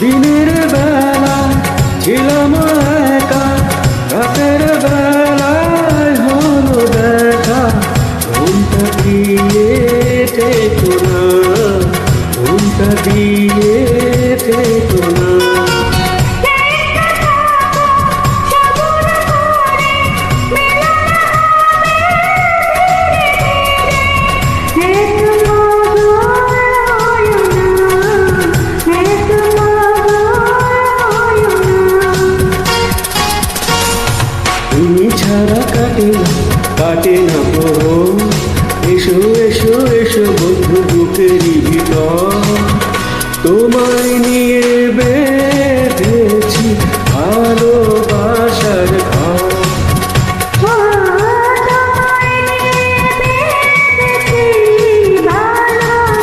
দিনের বেলা ছিলাম একা, রাতের বেলায় হলো দেখা। ঘুমটা দিয়ে থেকো না, ঘুমটা দিয়ে থেকো না। তুমি ছাড়া কাটে না প্রহর। এসো এসো এসো বন্ধু বুকেরই